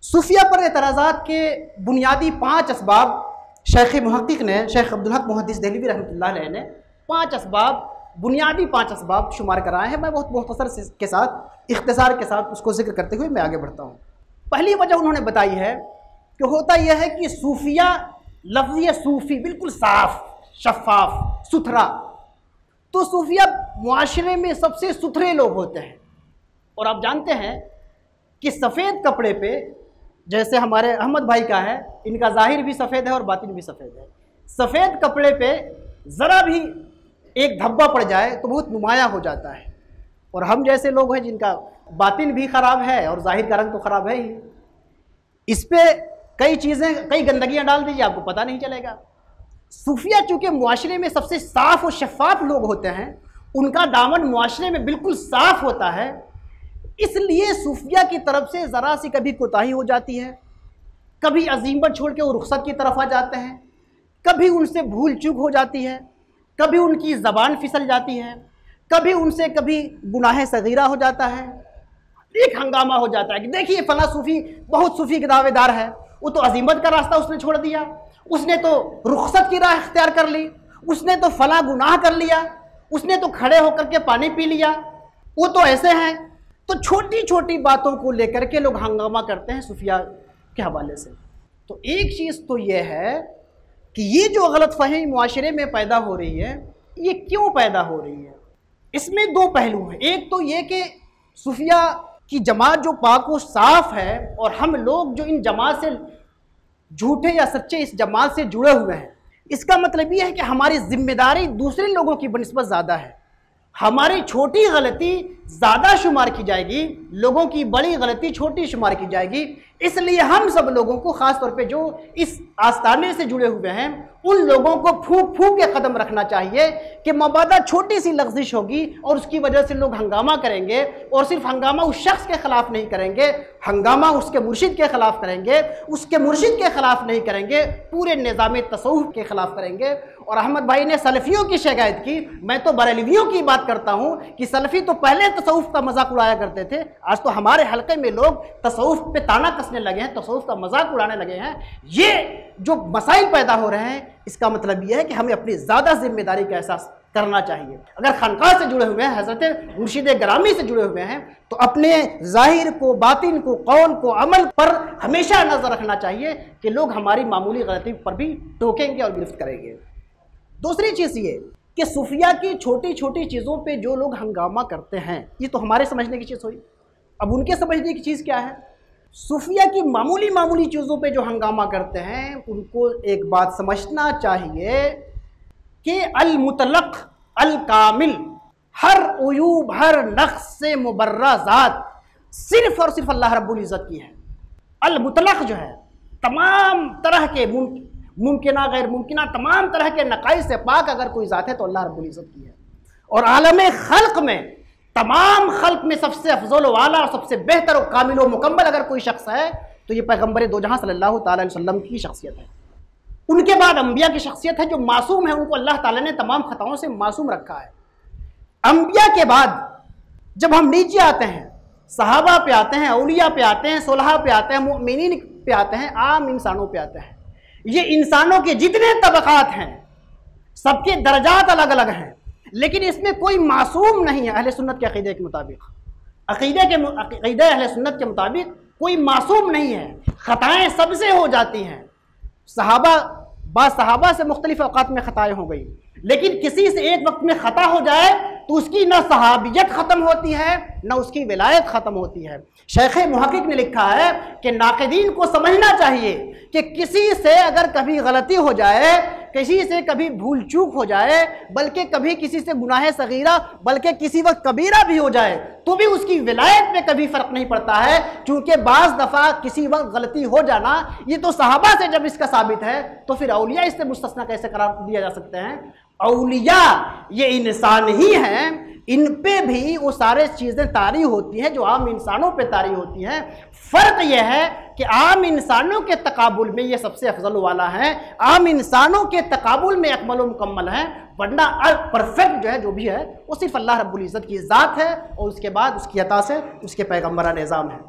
सूफिया पर एतराज़ात के बुनियादी 5 असबाब शेख मुहक्किक ने, शेख अब्दुल हक मुहद्दिस देहलवी रहमतुल्लाह अलैह ने 5 असबाब, बुनियादी 5 असबाब शुमार कराए हैं। मैं बहुत मुख्तसर के साथ, इख्तिसार के साथ उसको जिक्र करते हुए मैं आगे बढ़ता हूँ। पहली वजह उन्होंने बताई है कि होता यह है कि सूफिया, लफ्ज़ सूफ़ी बिल्कुल साफ, शफ़ाफ, सुथरा, तो सूफिया मुआशरे में सबसे सुथरे लोग होते हैं। और आप जानते हैं कि सफ़ेद कपड़े पे, जैसे हमारे अहमद भाई का है, इनका ज़ाहिर भी सफ़ेद है और बातिन भी सफ़ेद है। सफ़ेद कपड़े पे ज़रा भी एक धब्बा पड़ जाए तो बहुत नुमाया हो जाता है। और हम जैसे लोग हैं जिनका बातिन भी ख़राब है और ज़ाहिर का रंग तो ख़राब है ही, इस पर कई चीज़ें, कई गंदगियाँ डाल दीजिए, आपको पता नहीं चलेगा। सूफिया चूँकि मुआशरे में सबसे साफ़ और शफ़ाफ लोग होते हैं, उनका दामन मुआशरे में बिल्कुल साफ़ होता है, इसलिए सूफिया की तरफ से ज़रा सी कभी कोताही हो जाती है, कभी अज़ीमत छोड़ के वो रुखसत की तरफ आ जाते हैं, कभी उनसे भूल चूक हो जाती है, कभी उनकी ज़बान फिसल जाती है, कभी उनसे कभी गुनाह सगीरा हो जाता है, एक हंगामा हो जाता है कि देखिए फला सूफ़ी बहुत सूफ़ी के दावेदार है, वो तो अज़ीमत का रास्ता उसने छोड़ दिया, उसने तो रुखसत की राह इख्तियार कर ली, उसने तो फला गुनाह कर लिया, उसने तो खड़े होकर के पानी पी लिया, वो तो ऐसे हैं। तो छोटी छोटी बातों को लेकर के लोग हंगामा करते हैं सूफिया के हवाले से। तो एक चीज़ तो ये है कि ये जो गलतफहमी मुआशरे में पैदा हो रही है, ये क्यों पैदा हो रही है? इसमें 2 पहलू हैं। एक तो ये कि सूफिया की जमात जो पाक व साफ़ है, और हम लोग जो इन जमात से झूठे या सच्चे इस जमात से जुड़े हुए हैं, इसका मतलब ये है कि हमारी जिम्मेदारी दूसरे लोगों की बनिस्बत ज़्यादा है। हमारी छोटी गलती ज़्यादा शुमार की जाएगी, लोगों की बड़ी गलती छोटी शुमार की जाएगी। इसलिए हम सब लोगों को, ख़ास तौर पे जो इस आस्ताने से जुड़े हुए हैं, उन लोगों को फूंक फूंक के कदम रखना चाहिए कि मबादा छोटी सी लग़्ज़िश होगी और उसकी वजह से लोग हंगामा करेंगे, और सिर्फ हंगामा उस शख्स के ख़िलाफ़ नहीं करेंगे, हंगामा उसके मुर्शिद के ख़िलाफ़ करेंगे, उसके मुर्शिद के ख़िलाफ़ नहीं करेंगे, पूरे निज़ाम तसव्वुफ़ के ख़िलाफ़ करेंगे। और अहमद भाई ने सलफ़ियों की शिकायत की, मैं तो बरेलवियों की बात करता हूँ कि सलफ़ी तो पहले तसव्वुफ़ का मजाक उड़ाया करते थे, आज तो हमारे हल्के में लोग तसव्वुफ़ पे ताना कसने लगे हैं, तसव्वुफ़ का मजाक उड़ाने लगे हैं। ये जो मसाइल पैदा हो रहे हैं, इसका मतलब यह है कि हमें अपनी ज़्यादा जिम्मेदारी का एहसास करना चाहिए। अगर खानकाह से जुड़े हुए हैं, हज़रत मुर्शिद ग्रामी से जुड़े हुए हैं, तो अपने ज़ाहिर को, बातिन को, कौल को, अमल पर हमेशा नज़र रखना चाहिए कि लोग हमारी मामूली गलती पर भी टोकेंगे और गिरफ्त करेंगे। दूसरी चीज़ ये कि सूफिया की छोटी छोटी चीज़ों पे जो लोग हंगामा करते हैं, ये तो हमारे समझने की चीज़ हुई। अब उनके समझने की चीज़ क्या है? सूफिया की मामूली मामूली चीज़ों पे जो हंगामा करते हैं, उनको एक बात समझना चाहिए कि अल मुतलक अल कामिल, हर उयूब, हर नक़्स से मुबर्रा ज़ात सिर्फ़ और सिर्फ अल्लाह रब्बुल इज़्ज़त की है। अल मुतलक जो है, तमाम तरह के मुमकिना गैर मुमकिना तमाम तरह के नक़ाइस से पाक अगर कोई ज़ात है तो अल्लाह रब्बुल इज़्ज़त की है। और आलम खल्क़ में, तमाम खल्क़ में सबसे अफजल वाला और सबसे बेहतर और कामिल व मुकम्मल अगर कोई शख्स है तो ये पैगम्बर दो जहां सल्लल्लाहु ताला अलैहि वसल्लम की शख्सियत है। उनके बाद अम्बिया की शख्सियत है जो मासूम है, उनको अल्लाह ताला ने तमाम ख़ताओं से मासूम रखा है। अम्बिया के बाद जब हम नीचे आते हैं, सहाबा पे आते हैं, औलिया पे आते हैं, सोलहा पे आते हैं, मुमिनीन पे आते हैं, आम इंसानों पे आते हैं। ये इंसानों के जितने तबक़ात हैं, सबके दर्जात अलग अलग हैं, लेकिन इसमें कोई मासूम नहीं है। अहले सुन्नत के अक़ीदे के मुताबिक, अक़ीदे अहले सुन्नत के मुताबिक कोई मासूम नहीं है। ख़ताएँ सबसे हो जाती हैं। सहाबा से मुख्तलिफ औक़ात में ख़ताएँ हो गई, लेकिन किसी से एक वक्त में ख़ता हो जाए तो उसकी न सहाबियत ख़त्म होती है, न उसकी विलायत ख़त्म होती है। शेख मुहक्किक ने लिखा है कि नाक़िदीन को समझना चाहिए कि किसी से अगर कभी गलती हो जाए, किसी से कभी भूल चूक हो जाए, बल्कि कभी किसी से गुनाह सगीरा, बल्कि किसी वक्त कबीरा भी हो जाए, तो भी उसकी विलायत में कभी फ़र्क नहीं पड़ता है, क्योंकि बाज़ दफ़ा किसी वक्त गलती हो जाना, ये तो सहाबा से जब इसका साबित है तो फिर औलिया इससे मुस्तस्ना कैसे करार दिया जा सकते हैं? औलिया ये इंसान ही हैं, इन पे भी वो सारे चीज़ें तारी होती हैं जो आम इंसानों पे तारी होती हैं। फ़र्क यह है कि आम इंसानों के तकाबुल में ये सबसे अफजल वाला है, आम इंसानों के तकाबुल में अकमल व मुकम्मल है, वरना परफेक्ट जो है, जो भी है, वो सिर्फ अल्लाह रब्बुल इज़्ज़त की ज़ात है और उसके बाद उसकी अता से उसके पैगम्बरान निज़ाम है।